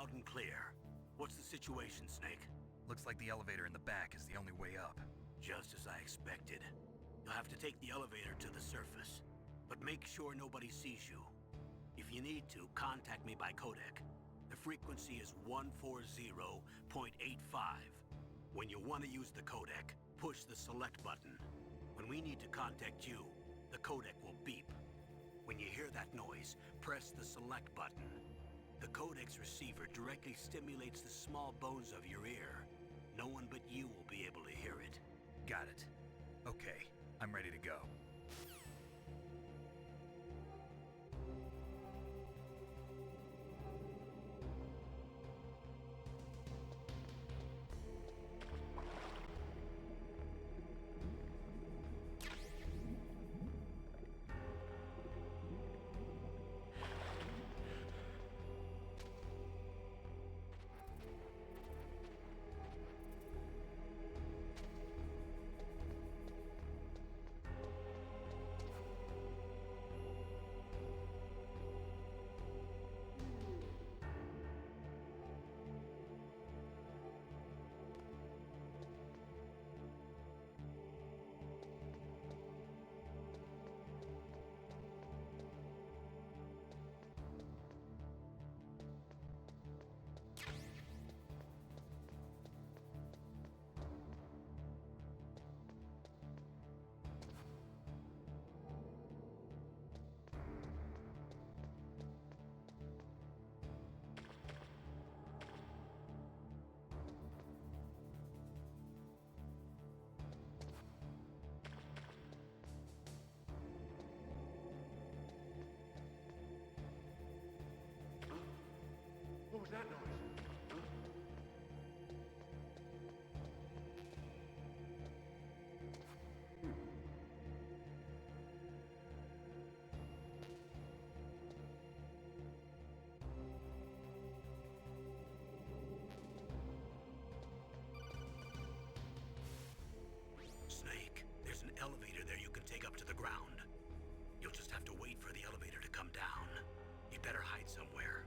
loud and clear. What's the situation, Snake? Looks like the elevator in the back is the only way up. Just as I expected. You'll have to take the elevator to the surface. But make sure nobody sees you. If you need to, contact me by codec. The frequency is 140.85. When you want to use the codec, push the select button. When we need to contact you, the codec will beep. When you hear that noise, press the select button. The codec's receiver directly stimulates the small bones of your ear. No one but you will be able to hear it. Got it. Okay, I'm ready to go. What was that noise? Snake, there's an elevator there you can take up to the ground. You'll just have to wait for the elevator to come down. You'd better hide somewhere.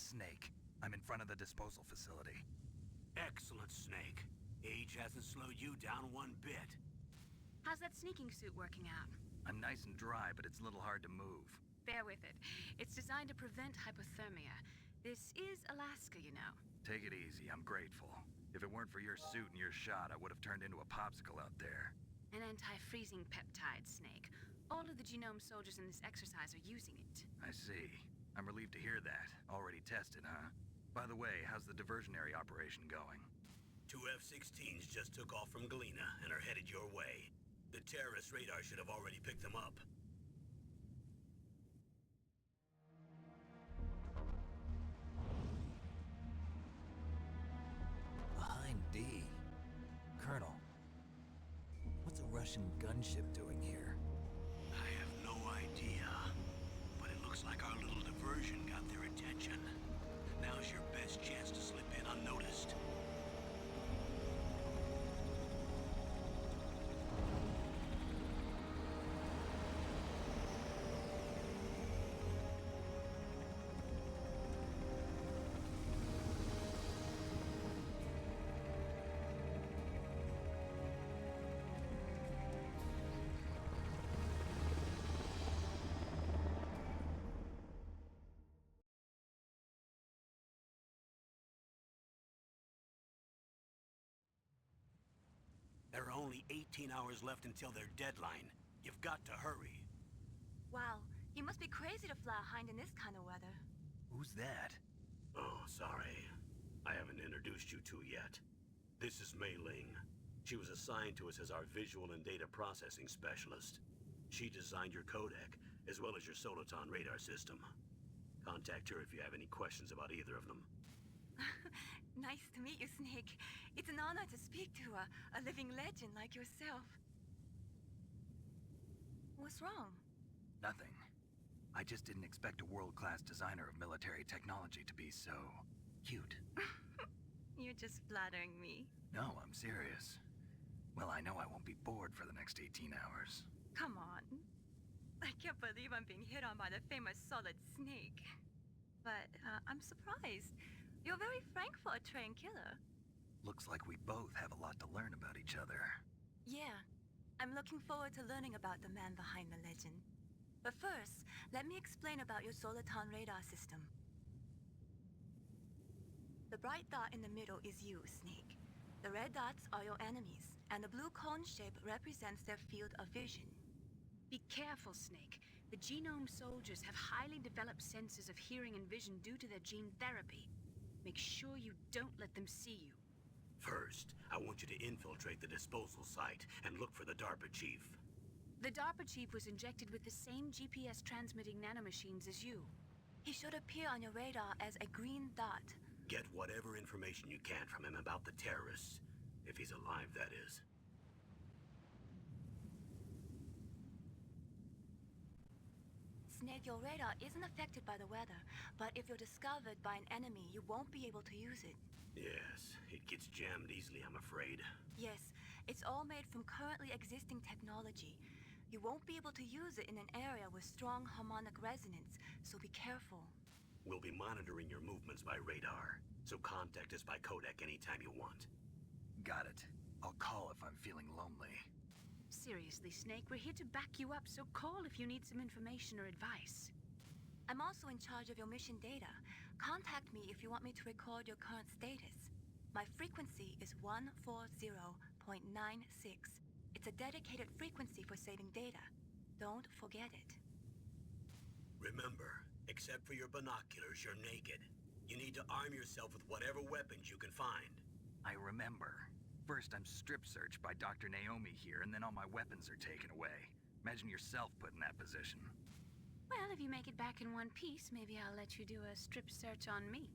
It's Snake. I'm in front of the disposal facility. Excellent, Snake. Age hasn't slowed you down one bit. How's that sneaking suit working out? I'm nice and dry, but it's a little hard to move. Bear with it. It's designed to prevent hypothermia. This is Alaska, you know. Take it easy, I'm grateful. If it weren't for your suit and your shot, I would have turned into a popsicle out there. An anti-freezing peptide, Snake. All of the genome soldiers in this exercise are using it. I see. I'm relieved to hear that. Already tested, huh? By the way, how's the diversionary operation going? 2 F-16s just took off from Galena and are headed your way. The terrorist radar should have already picked them up. Behind D. Colonel, what's a Russian gunship doing here? I have no idea, but it looks like our little diversion got their attention. Now's your best chance to slip in unnoticed. There are only 18 hours left until their deadline. You've got to hurry. Wow, you must be crazy to fly a hind in this kind of weather. Who's that? Oh, sorry. I haven't introduced you to yet. This is Mei Ling. She was assigned to us as our visual and data processing specialist. She designed your codec, as well as your Soliton radar system. Contact her if you have any questions about either of them. Nice to meet you, Snake. It's an honor to speak to a living legend like yourself. What's wrong? Nothing. I just didn't expect a world-class designer of military technology to be so cute. You're just flattering me. No, I'm serious. Well, I know I won't be bored for the next 18 hours. Come on. I can't believe I'm being hit on by the famous Solid Snake. But I'm surprised. You're very frank for a trained killer. Looks like we both have a lot to learn about each other. Yeah. I'm looking forward to learning about the man behind the legend. But first, let me explain about your Soliton radar system. The bright dot in the middle is you, Snake. The red dots are your enemies, and the blue cone shape represents their field of vision. Be careful, Snake. The genome soldiers have highly developed senses of hearing and vision due to their gene therapy. Make sure you don't let them see you. First, I want you to infiltrate the disposal site and look for the DARPA Chief. The DARPA Chief was injected with the same GPS-transmitting nanomachines as you. He should appear on your radar as a green dot. Get whatever information you can from him about the terrorists. If he's alive, that is. Snake, your radar isn't affected by the weather, but if you're discovered by an enemy, you won't be able to use it. Yes, it gets jammed easily, I'm afraid. Yes, it's all made from currently existing technology. You won't be able to use it in an area with strong harmonic resonance, so be careful. We'll be monitoring your movements by radar, so contact us by codec anytime you want. Got it. I'll call if I'm feeling lonely. Seriously, Snake, we're here to back you up, so call if you need some information or advice. I'm also in charge of your mission data. Contact me if you want me to record your current status. My frequency is 140.96. It's a dedicated frequency for saving data. Don't forget it. Remember, except for your binoculars, you're naked. You need to arm yourself with whatever weapons you can find. I remember. First, I'm strip searched by Dr. Naomi here, and then all my weapons are taken away. Imagine yourself put in that position. Well, if you make it back in one piece, maybe I'll let you do a strip search on me.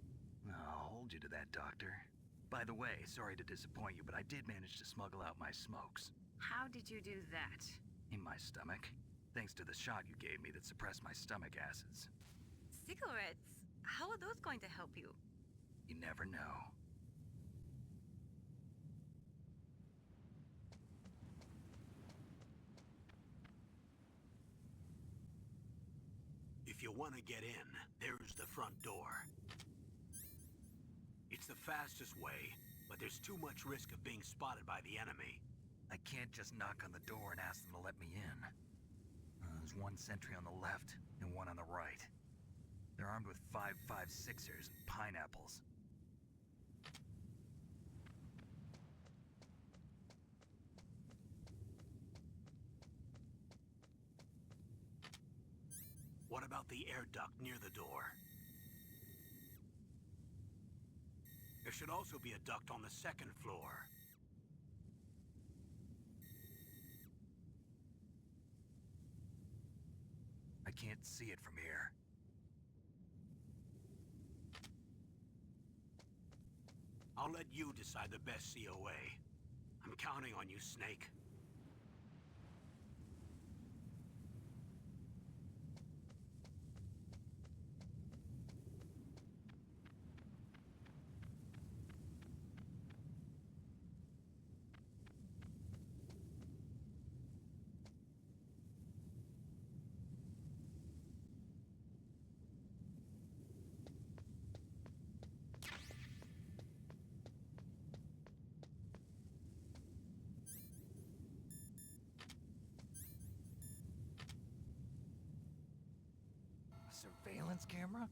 I'll hold you to that, Doctor. By the way, sorry to disappoint you, but I did manage to smuggle out my smokes. How did you do that? In my stomach. Thanks to the shot you gave me that suppressed my stomach acids. Cigarettes? How are those going to help you? You never know. If you want to get in, there's the front door. It's the fastest way, but there's too much risk of being spotted by the enemy. I can't just knock on the door and ask them to let me in. There's one sentry on the left and one on the right. They're armed with 5.56ers and pineapples. What about the air duct near the door? There should also be a duct on the second floor. I can't see it from here. I'll let you decide the best COA. I'm counting on you, Snake. Surveillance camera?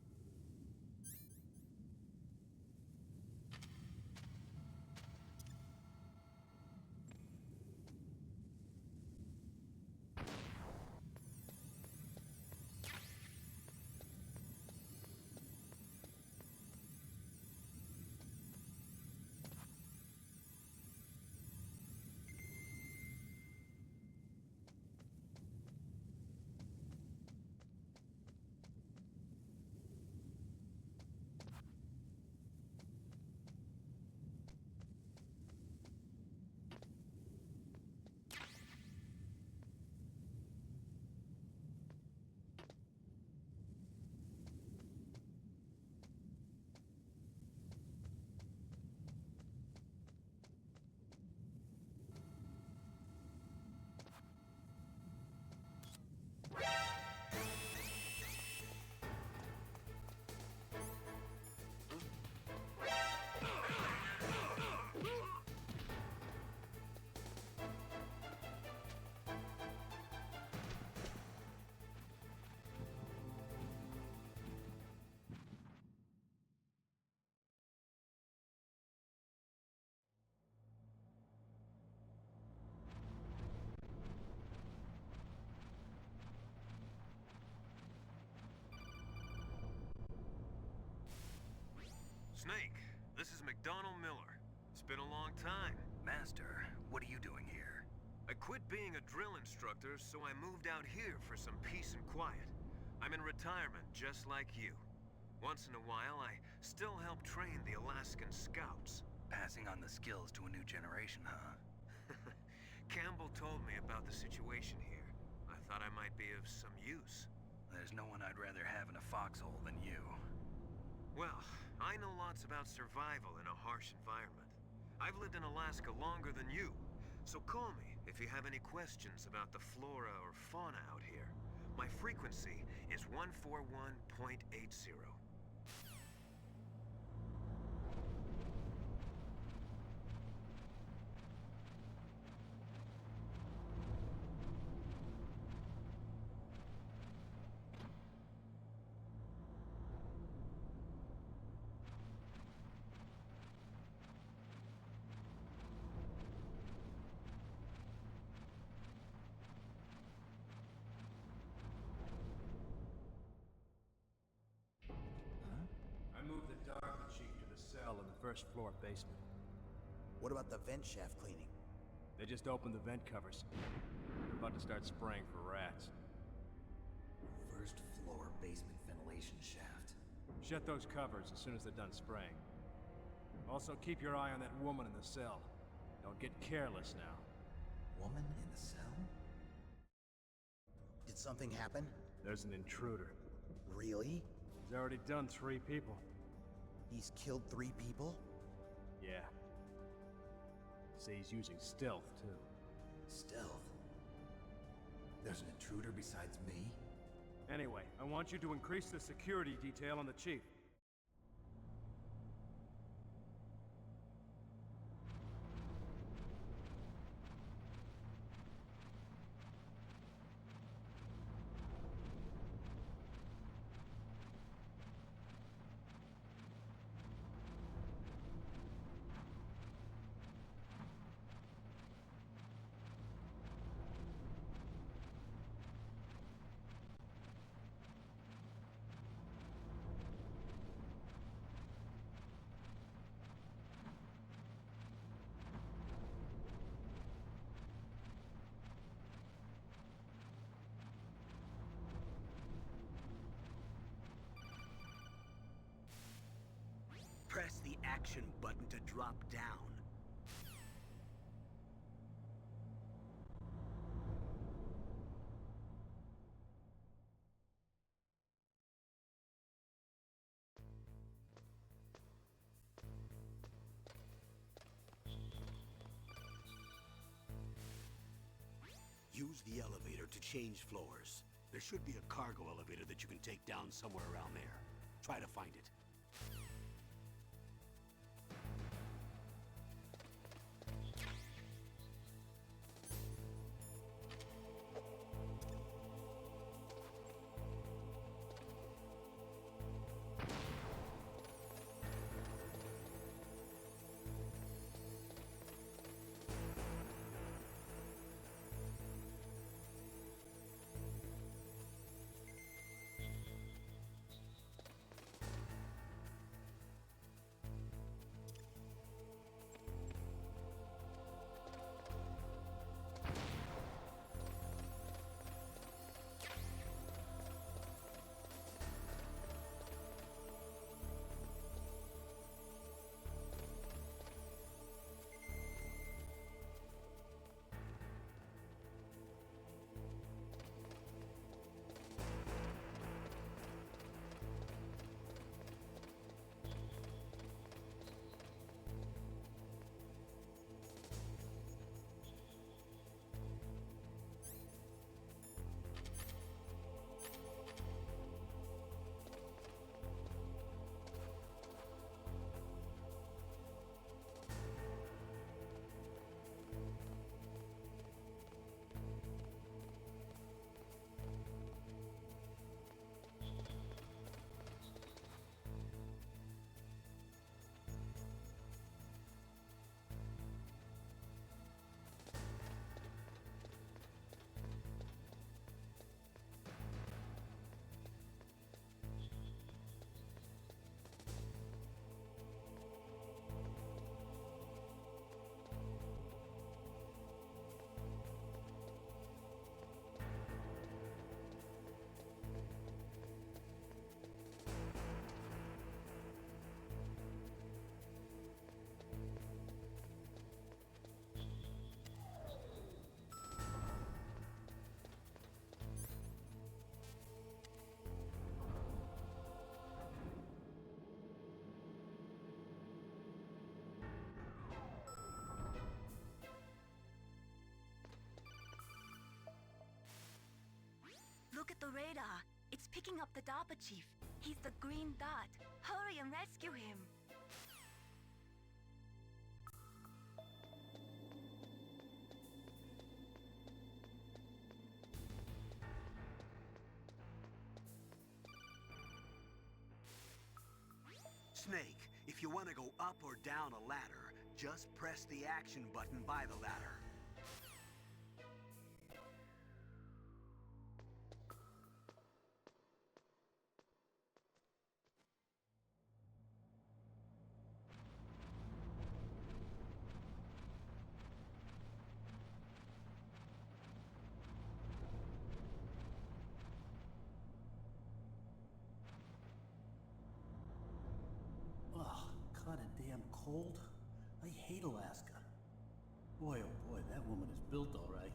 Snake, this is McDonald Miller. It's been a long time. Master, what are you doing here? I quit being a drill instructor, so I moved out here for some peace and quiet. I'm in retirement, just like you. Once in a while, I still help train the Alaskan Scouts. Passing on the skills to a new generation, huh? Campbell told me about the situation here. I thought I might be of some use. There's no one I'd rather have in a foxhole than you. Well, I know lots about survival in a harsh environment. I've lived in Alaska longer than you, so call me if you have any questions about the flora or fauna out here. My frequency is 141.80. I moved the DARPA Chief to the cell in the first floor basement. What about the vent shaft cleaning? They just opened the vent covers. They're about to start spraying for rats. First floor basement ventilation shaft. Shut those covers as soon as they're done spraying. Also, keep your eye on that woman in the cell. Don't get careless now. Woman in the cell? Did something happen? There's an intruder. Really? He's already done 3 people. He's killed 3 people? Yeah. Say he's using stealth, too. Stealth? There's an intruder besides me? Anyway, I want you to increase the security detail on the Chief. action button to drop down. Use the elevator to change floors. There should be a cargo elevator that you can take down somewhere around there. Try to find it. Look at the radar. It's picking up the DARPA Chief. He's the green dot. Hurry and rescue him. Snake, if you want to go up or down a ladder, just press the action button by the ladder. Ugh, kinda damn cold. I hate Alaska. Boy, oh boy, that woman is built all right.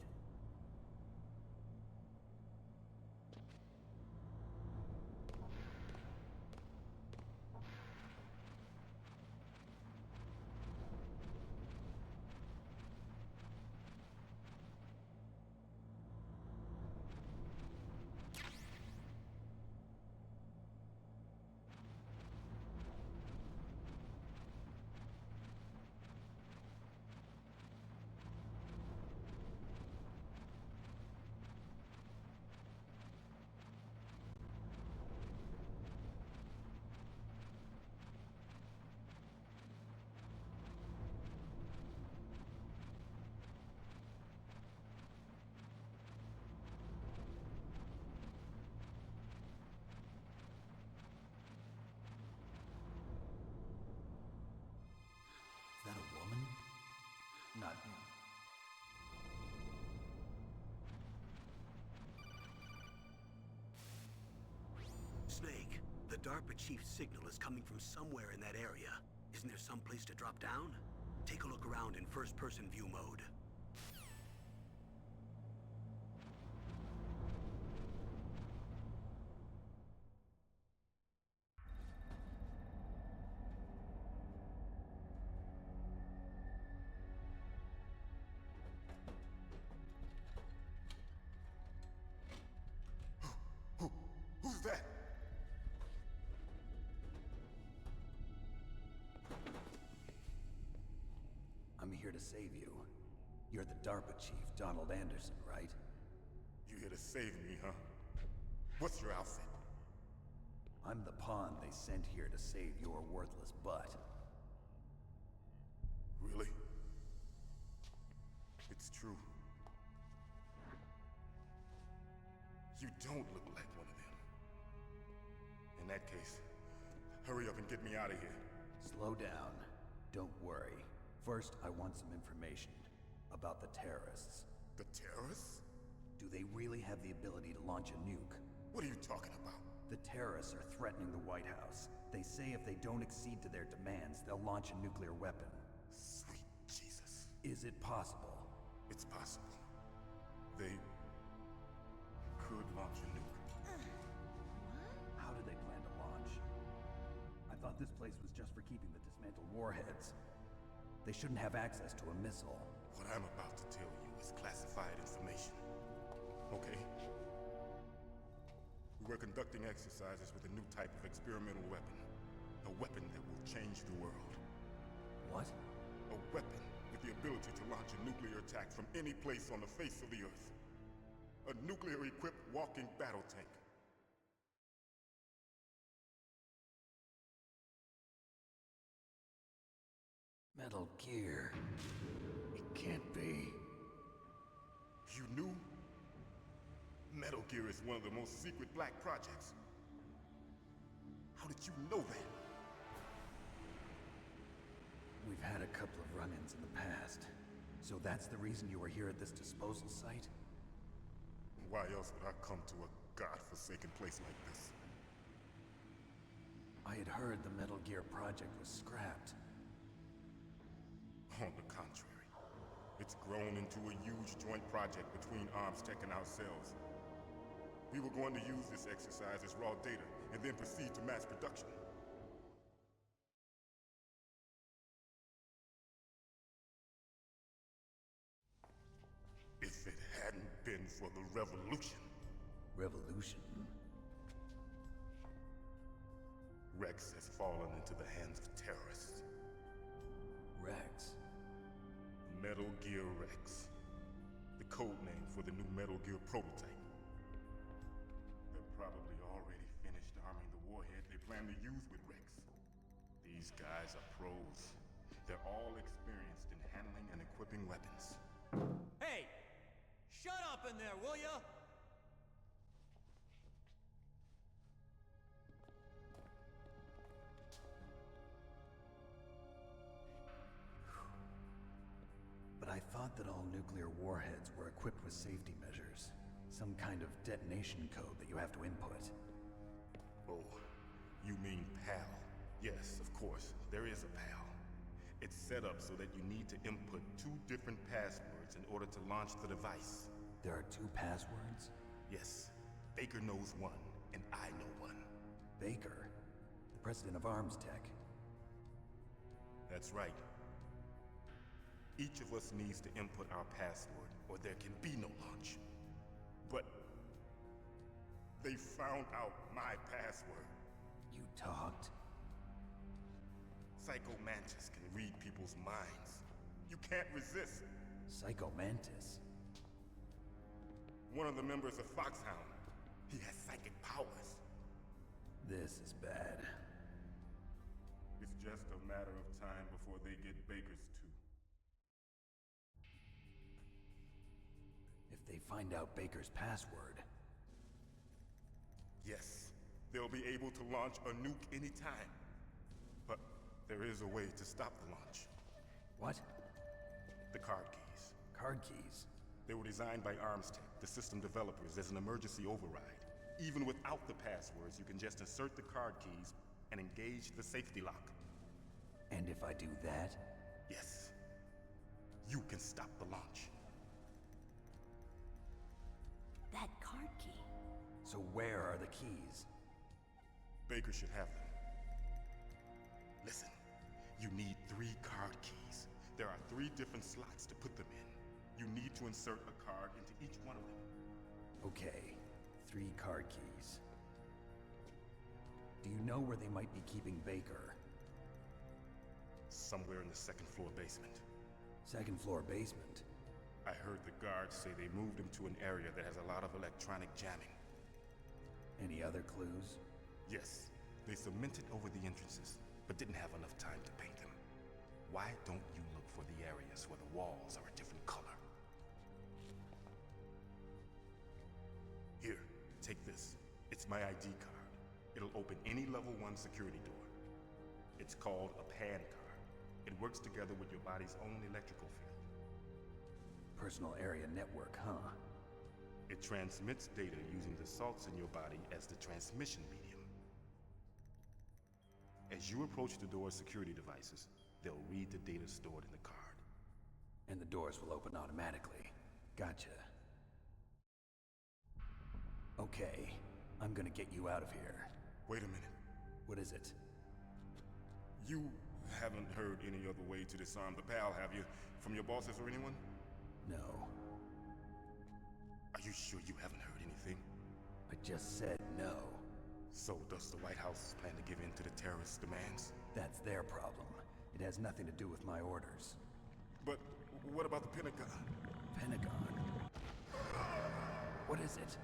Is that a woman? Not him. Snake, the DARPA Chief's signal is coming from somewhere in that area. Isn't there some place to drop down? Take a look around in first-person view mode. Who's that? I'm here to save you. You're the DARPA Chief, Donald Anderson, right? You here to save me, huh? What's your outfit? I'm the pawn they sent here to save your worthless butt. Really? It's true. You don't look like one of them. In that case, hurry up and get me out of here. Slow down. Don't worry. First, I want some information about the terrorists. The terrorists? Do they really have the ability to launch a nuke? What are you talking about? The terrorists are threatening the White House. They say if they don't accede to their demands, they'll launch a nuclear weapon. Sweet Jesus. Is it possible? It's possible. They could launch a nuke. How do they plan to launch? I thought this place was just for keeping the dismantled warheads. They shouldn't have access to a missile. What I'm about to tell you is classified information. Okay? We were conducting exercises with a new type of experimental weapon. A weapon that will change the world. What? A weapon with the ability to launch a nuclear attack from any place on the face of the Earth. A nuclear-equipped walking battle tank. Metal Gear. It can't be. You knew? Metal Gear is one of the most secret black projects. How did you know that? We've had a couple of run-ins in the past. So that's the reason you were here at this disposal site? Why else would I come to a godforsaken place like this? I had heard the Metal Gear project was scrapped. On the contrary, it's grown into a huge joint project between Arms Tech and ourselves. We were going to use this exercise as raw data and then proceed to mass production. If it hadn't been for the revolution. Revolution? Rex has fallen into the hands of terrorists. Rex? Metal Gear Rex. The code name for the new Metal Gear prototype. They're probably already finished arming the warhead they plan to use with Rex. These guys are pros. They're all experienced in handling and equipping weapons. Hey! Shut up in there, will ya? But I thought that all nuclear warheads were equipped with safety measures. Some kind of detonation code that you have to input. Oh, you mean PAL? Yes, of course, there is a PAL. It's set up so that you need to input 2 different passwords in order to launch the device. There are 2 passwords? Yes, Baker knows one, and I know one. Baker? The president of Arms Tech? That's right. Each of us needs to input our password, or there can be no launch. But they found out my password. You talked? Psycho Mantis can read people's minds. You can't resist. Psycho Mantis? One of the members of Foxhound. He has psychic powers. This is bad. It's just a matter of time before they get Baker's too. If they find out Baker's password... Yes, they'll be able to launch a nuke anytime. But there is a way to stop the launch. What? The card keys. Card keys? They were designed by Arms Tech, the system developers, as an emergency override. Even without the passwords, you can just insert the card keys and engage the safety lock. And if I do that? Yes. You can stop the launch. That card key. So where are the keys? Baker should have them. Listen, you need 3 card keys. There are 3 different slots to put them in. You need to insert a card into each one of them. Okay, 3 card keys. Do you know where they might be keeping Baker? Somewhere in the 2nd floor basement. 2nd floor basement? I heard the guards say they moved him to an area that has a lot of electronic jamming. Any other clues? Yes, they cemented over the entrances, but didn't have enough time to paint them. Why don't you look for the areas where the walls are a different color? Here, take this. It's my ID card. It'll open any level 1 security door. It's called a PAN card. It works together with your body's own electrical field. Personal area network, huh? It transmits data using the salts in your body as the transmission medium. As you approach the door's security devices, they'll read the data stored in the card. And the doors will open automatically. Gotcha. Okay, I'm gonna get you out of here. Wait a minute. What is it? You haven't heard any other way to disarm the PAL, have you? From your bosses or anyone? No. Are you sure you haven't heard anything? I just said no. So does the White House plan to give in to the terrorists' demands? That's their problem. It has nothing to do with my orders. But what about the Pentagon? Pentagon? What is it?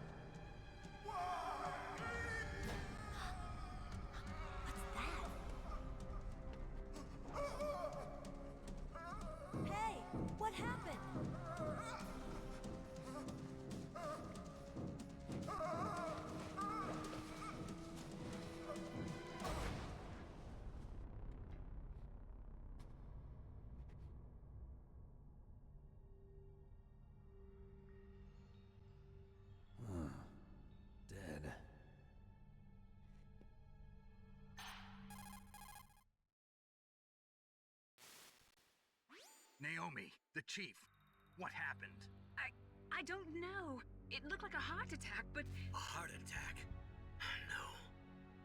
Hey, what happened? Dead. Naomi, the chief. What happened? I don't know. It looked like a heart attack, but... A heart attack? No.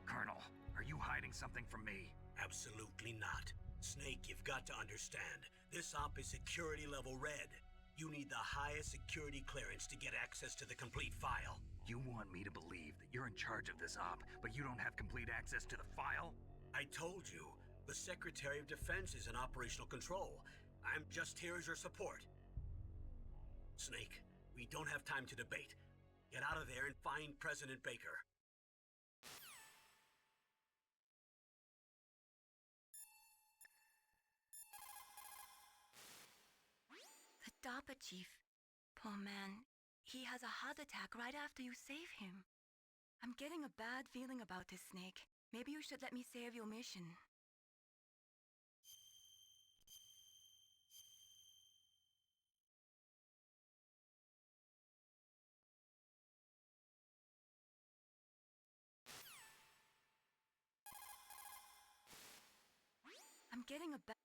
Colonel, are you hiding something from me? Absolutely not. Snake, you've got to understand. This op is security level red. You need the highest security clearance to get access to the complete file. You want me to believe that you're in charge of this op, but you don't have complete access to the file? I told you, the Secretary of Defense is in operational control. I'm just here as your support. Snake, we don't have time to debate. Get out of there and find President Baker. The DARPA Chief. Poor man. He has a heart attack right after you save him. I'm getting a bad feeling about this, Snake. Maybe you should let me save your mission. I'm getting a bad...